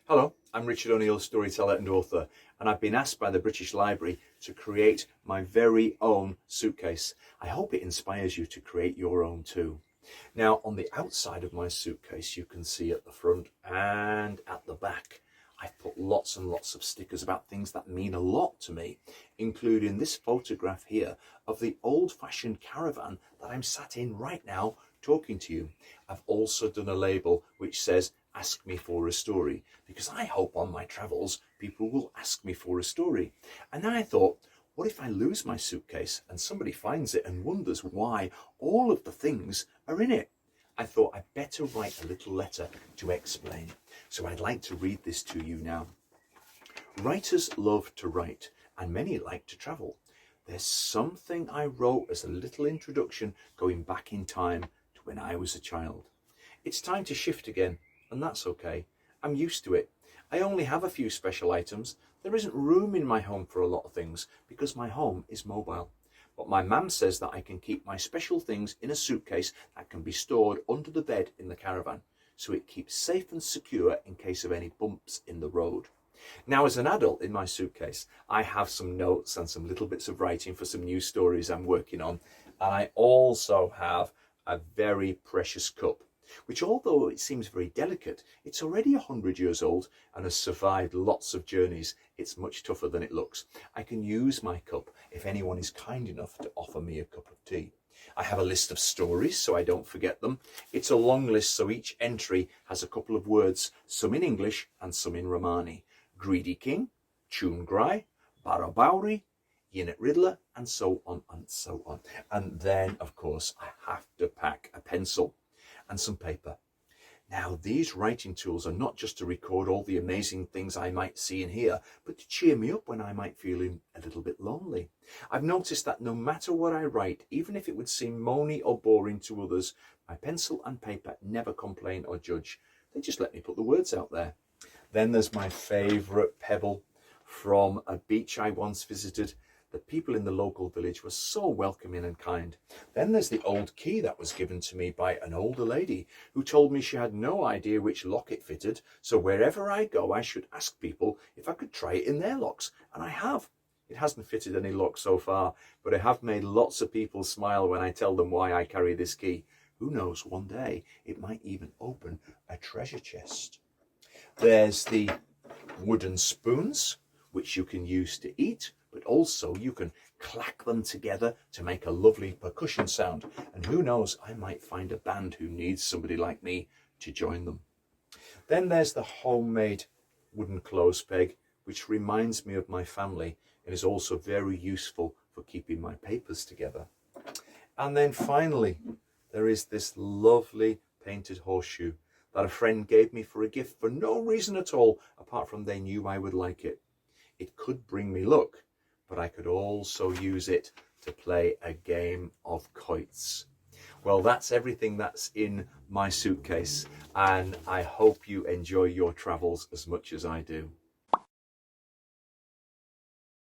Hello, I'm Richard O'Neill, storyteller and author, and I've been asked by the British Library to create my very own suitcase. I hope it inspires you to create your own too. Now, on the outside of my suitcase, you can see at the front and at the back, I've put lots and lots of stickers about things that mean a lot to me, including this photograph here of the old-fashioned caravan that I'm sat in right now talking to you. I've also done a label which says ask me for a story, because I hope on my travels people will ask me for a story. And then I thought, what if I lose my suitcase and somebody finds it and wonders why all of the things are in it? I thought I'd better write a little letter to explain. So I'd like to read this to you now. Writers love to write, and many like to travel. There's something I wrote as a little introduction going back in time to when I was a child. It's time to shift again, and that's okay. I'm used to it. I only have a few special items. There isn't room in my home for a lot of things because my home is mobile. But my mum says that I can keep my special things in a suitcase that can be stored under the bed in the caravan, so it keeps safe and secure in case of any bumps in the road. Now, as an adult in my suitcase, I have some notes and some little bits of writing for some new stories I'm working on. And I also have a very precious cup, which, although it seems very delicate, it's already 100 years old and has survived lots of journeys. It's much tougher than it looks. I can use my cup if anyone is kind enough to offer me a cup of tea. I have a list of stories so I don't forget them. It's a long list, so each entry has a couple of words, some in English and some in Romani. Greedy King, Chun Grai, Barabowri, Yinit Riddler, and so on and so on. And then, of course, I have to pack a pencil and some paper. Now, these writing tools are not just to record all the amazing things I might see and hear, but to cheer me up when I might feel a little bit lonely. I've noticed that no matter what I write, even if it would seem moany or boring to others, my pencil and paper never complain or judge. They just let me put the words out there. Then there's my favourite pebble from a beach I once visited. The people in the local village were so welcoming and kind. Then there's the old key that was given to me by an older lady who told me she had no idea which lock it fitted, so wherever I go I should ask people if I could try it in their locks, and I have. It hasn't fitted any lock so far, but I have made lots of people smile when I tell them why I carry this key. Who knows, one day it might even open a treasure chest. There's the wooden spoons, which you can use to eat, but also you can clack them together to make a lovely percussion sound. And who knows, I might find a band who needs somebody like me to join them. Then there's the homemade wooden clothes peg, which reminds me of my family and is also very useful for keeping my papers together. And then finally, there is this lovely painted horseshoe that a friend gave me for a gift for no reason at all, apart from they knew I would like it. It could bring me luck, but I could also use it to play a game of quoits. Well, that's everything that's in my suitcase, and I hope you enjoy your travels as much as I do.